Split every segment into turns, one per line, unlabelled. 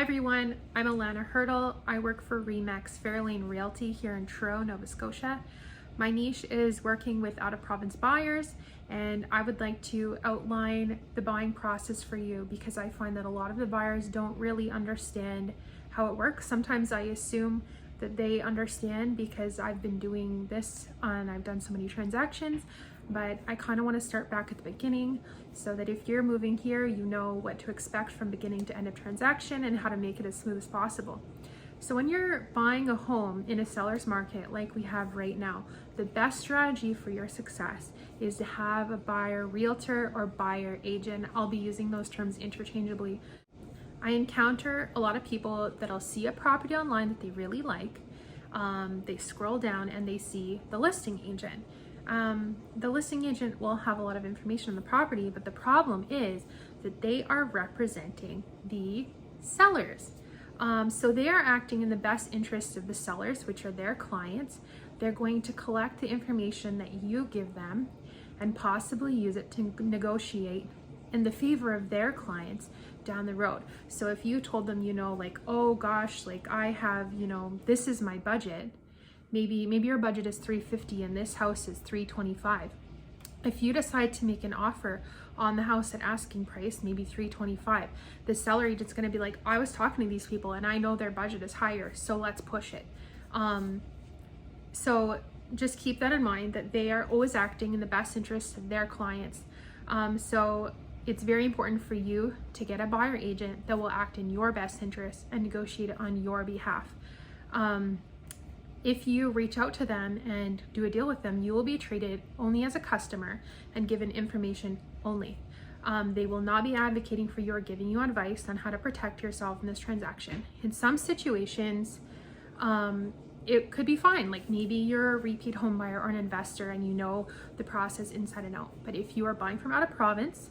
everyone, I'm Alana Hurdle. I work for Remax Fairlane Realty here in Truro, Nova Scotia. My niche is working with out-of-province buyers, and I would like to outline the buying process for you because I find that a lot of the buyers don't really understand how it works. Sometimes I assume that they understand because I've been doing this and I've done so many transactions, but I kind of want to start back at the beginning so that if you're moving here, you know what to expect from beginning to end of transaction and how to make it as smooth as possible. So when you're buying a home in a seller's market like we have right now, the best strategy for your success is to have a buyer realtor or buyer agent. I'll be using those terms interchangeably. I encounter a lot of people that'll see a property online that they really like. They scroll down and they see the listing agent. The listing agent will have a lot of information on the property, but the problem is that they are representing the sellers. So they are acting in the best interest of the sellers, which are their clients. They're going to collect the information that you give them and possibly use it to negotiate in the favor of their clients down the road. So if you told them, like, oh gosh, like I have, this is my budget. Maybe your budget is $350 and this house is $325. If you decide to make an offer on the house at asking price, maybe $325, the seller agent's going to be like, I was talking to these people and I know their budget is higher, so let's push it. So just keep that in mind, that they are always acting in the best interest of their clients. So it's very important for you to get a buyer agent that will act in your best interest and negotiate on your behalf. If you reach out to them and do a deal with them, you will be treated only as a customer and given information only. They will not be advocating for you or giving you advice on how to protect yourself in this transaction. In some situations, it could be fine. Like maybe you're a repeat home buyer or an investor and you know the process inside and out. But if you are buying from out of province,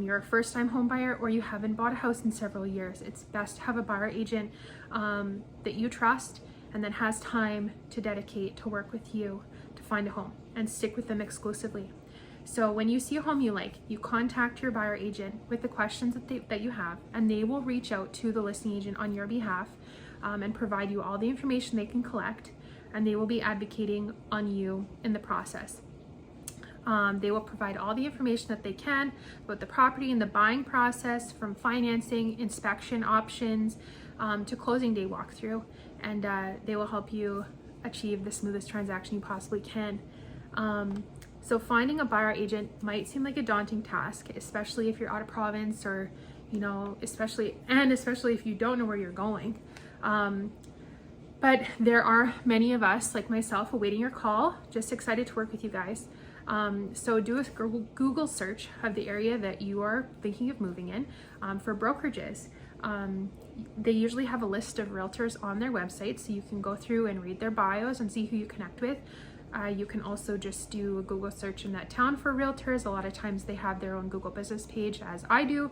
you're a first-time home buyer, or you haven't bought a house in several years, it's best to have a buyer agent that you trust and that has time to dedicate to work with you to find a home and stick with them exclusively. So when you see a home you like, you contact your buyer agent with the questions that you have, and they will reach out to the listing agent on your behalf and provide you all the information they can collect, and they will be advocating on you in the process. They will provide all the information that they can about the property and the buying process, from financing, inspection options, to closing day walkthrough, and they will help you achieve the smoothest transaction you possibly can. So finding a buyer agent might seem like a daunting task, especially if you're out of province, or especially if you don't know where you're going. But there are many of us like myself awaiting your call, just excited to work with you guys. So do a Google search of the area that you are thinking of moving in for brokerages. They usually have a list of realtors on their website, so you can go through and read their bios and see who you connect with. You can also just do a Google search in that town for realtors. A lot of times they have their own Google business page, as I do,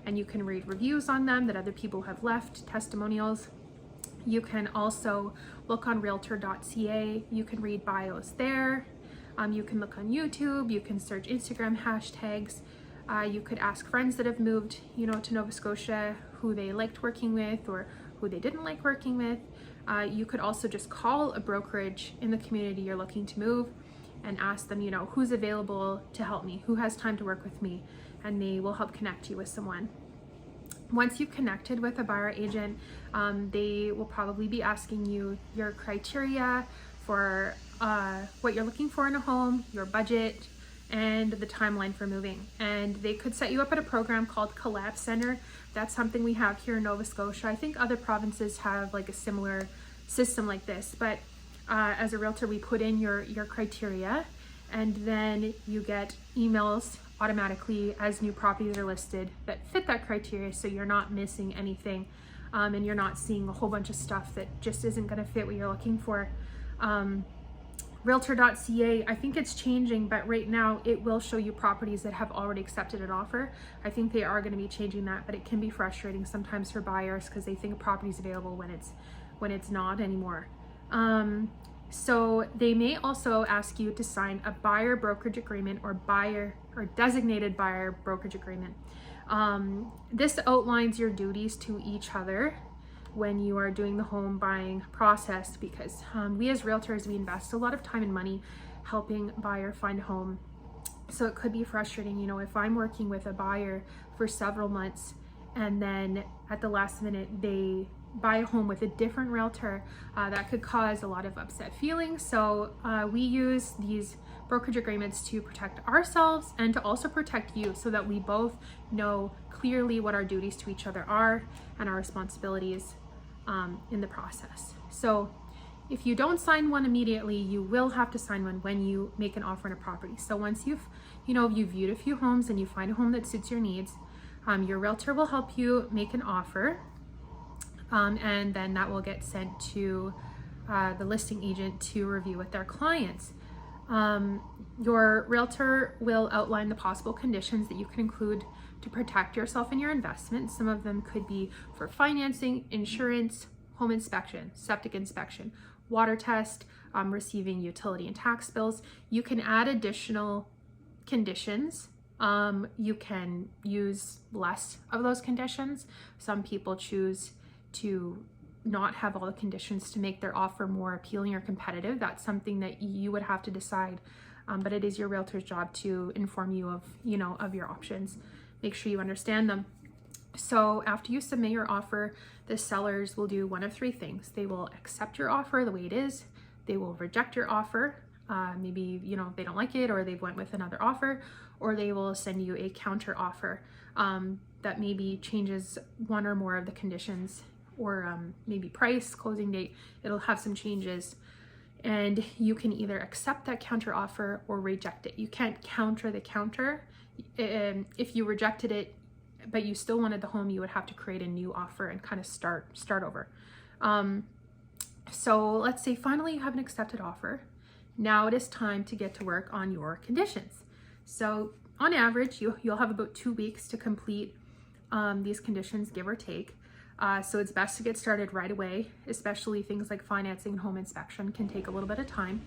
and you can read reviews on them that other people have left, testimonials. You can also look on realtor.ca. You can read bios there. You can look on YouTube. You can search Instagram hashtags. You could ask friends that have moved, to Nova Scotia, who they liked working with or who they didn't like working with. You could also just call a brokerage in the community you're looking to move and ask them, who's available to help me, who has time to work with me, and they will help connect you with someone. Once you've connected with a buyer agent, they will probably be asking you your criteria for what you're looking for in a home, your budget, and the timeline for moving. And they could set you up at a program called Collapse Center. That's something we have here in Nova Scotia. I think other provinces have like a similar system like this, but as a realtor, we put in your criteria, and then you get emails automatically as new properties are listed that fit that criteria, so you're not missing anything, and you're not seeing a whole bunch of stuff that just isn't going to fit what you're looking for. Realtor.ca, I think it's changing, but right now it will show you properties that have already accepted an offer. I think they are going to be changing that, but it can be frustrating sometimes for buyers because they think a property is available when it's not anymore. So they may also ask you to sign a buyer brokerage agreement or designated buyer brokerage agreement. This outlines your duties to each other when you are doing the home buying process, because we as realtors, we invest a lot of time and money helping buyer find a home. So it could be frustrating, if I'm working with a buyer for several months and then at the last minute they buy a home with a different realtor, that could cause a lot of upset feelings. So we use these brokerage agreements to protect ourselves and to also protect you, so that we both know clearly what our duties to each other are and our responsibilities in the process. So if you don't sign one immediately, you will have to sign one when you make an offer on a property. So once you've viewed a few homes and you find a home that suits your needs, your realtor will help you make an offer, and then that will get sent to the listing agent to review with their clients. Your realtor will outline the possible conditions that you can include to protect yourself and your investment. Some of them could be for financing, insurance, home inspection, septic inspection, water test, receiving utility and tax bills. You can add additional conditions. You can use less of those conditions. Some people choose to not have all the conditions to make their offer more appealing or competitive. That's something that you would have to decide, but it is your realtor's job to inform you of your options. Make sure you understand them. So after you submit your offer, the sellers will do one of three things. They will accept your offer the way it is. They will reject your offer. Maybe, they don't like it, or they went with another offer, or they will send you a counter offer that maybe changes one or more of the conditions, or maybe price, closing date. It'll have some changes, and you can either accept that counter offer or reject it. You can't counter the counter. If you rejected it but you still wanted the home, you would have to create a new offer and kind of start over. So let's say finally you have an accepted offer. Now it is time to get to work on your conditions. So on average, you'll have about 2 weeks to complete these conditions, give or take. So it's best to get started right away, especially things like financing and home inspection can take a little bit of time.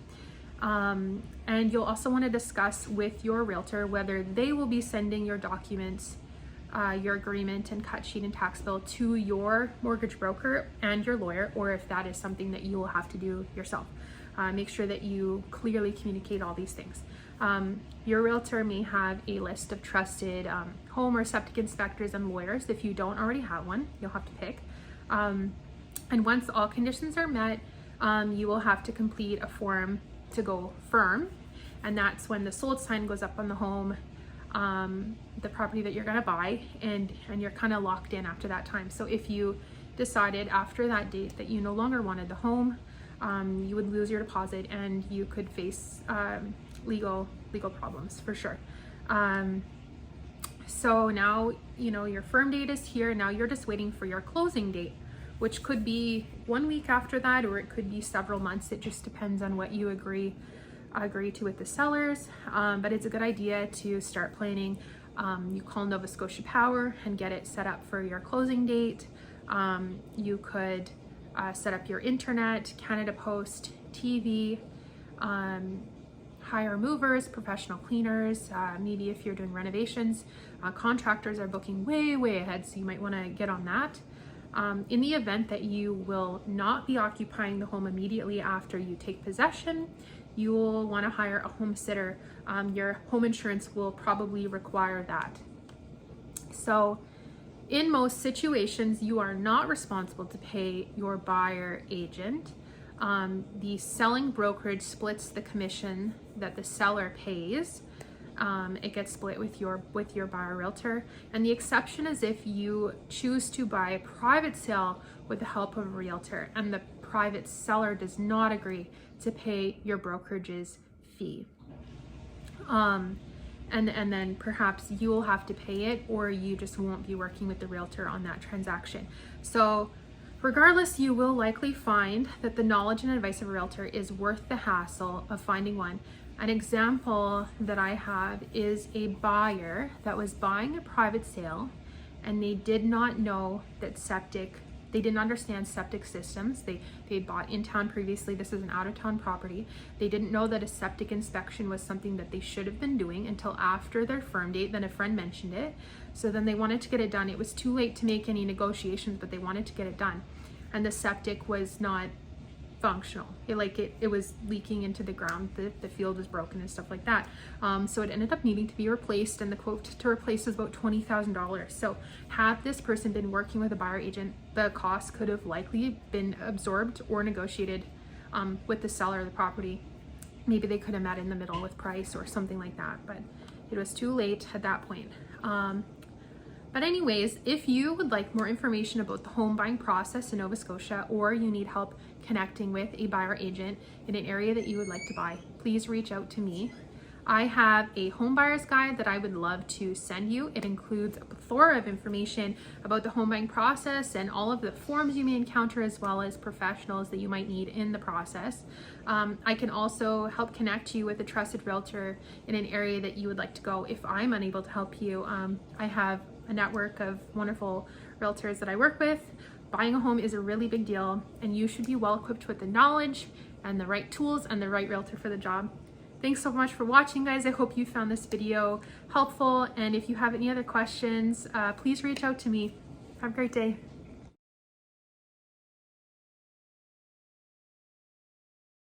And you'll also want to discuss with your realtor whether they will be sending your documents, your agreement and cut sheet and tax bill to your mortgage broker and your lawyer, or if that is something that you will have to do yourself. Make sure that you clearly communicate all these things. Your realtor may have a list of trusted home or septic inspectors and lawyers. If you don't already have one, you'll have to pick. And once all conditions are met, you will have to complete a form to go firm. And that's when the sold sign goes up on the home, the property that you're gonna buy, and you're kind of locked in after that time. So if you decided after that date that you no longer wanted the home, you would lose your deposit and you could face legal problems for sure. So now your firm date is here. Now you're just waiting for your closing date, which could be 1 week after that, or it could be several months. It just depends on what you agree to with the sellers. But it's a good idea to start planning. You call Nova Scotia Power and get it set up for your closing date. You could set up your internet, Canada Post, TV, hire movers, professional cleaners. Maybe if you're doing renovations, contractors are booking way ahead, so you might want to get on that. In the event that you will not be occupying the home immediately after you take possession, you will want to hire a home sitter. Your home insurance will probably require that. So in most situations, you are not responsible to pay your buyer agent. The selling brokerage splits the commission that the seller pays. It gets split with your buyer realtor. And the exception is if you choose to buy a private sale with the help of a realtor and the private seller does not agree to pay your brokerage's fee. And then perhaps you will have to pay it, or you just won't be working with the realtor on that transaction. So regardless, you will likely find that the knowledge and advice of a realtor is worth the hassle of finding one. An example that I have is a buyer that was buying a private sale and they did not know that septic They didn't understand septic systems. They had bought in town previously. This is an out of town property. They didn't know that a septic inspection was something that they should have been doing until after their firm date. Then a friend mentioned it. So then they wanted to get it done. It was too late to make any negotiations, but they wanted to get it done. And the septic was not functional. It was leaking into the ground. The field was broken and stuff like that. So it ended up needing to be replaced, and the quote to replace was about $20,000. So had this person been working with a buyer agent, the cost could have likely been absorbed or negotiated with the seller of the property. Maybe they could have met in the middle with price or something like that, but it was too late at that point. But anyways, if you would like more information about the home buying process in Nova Scotia, or you need help connecting with a buyer agent in an area that you would like to buy, please reach out to me. I have a home buyer's guide that I would love to send you. It includes a plethora of information about the home buying process and all of the forms you may encounter, as well as professionals that you might need in the process. I can also help connect you with a trusted realtor in an area that you would like to go if I'm unable to help you. I have a network of wonderful realtors that I work with. Buying a home is a really big deal, and you should be well equipped with the knowledge and the right tools and the right realtor for the job. Thanks so much for watching, guys. I hope you found this video helpful, and if you have any other questions, please reach out to me. Have a great day.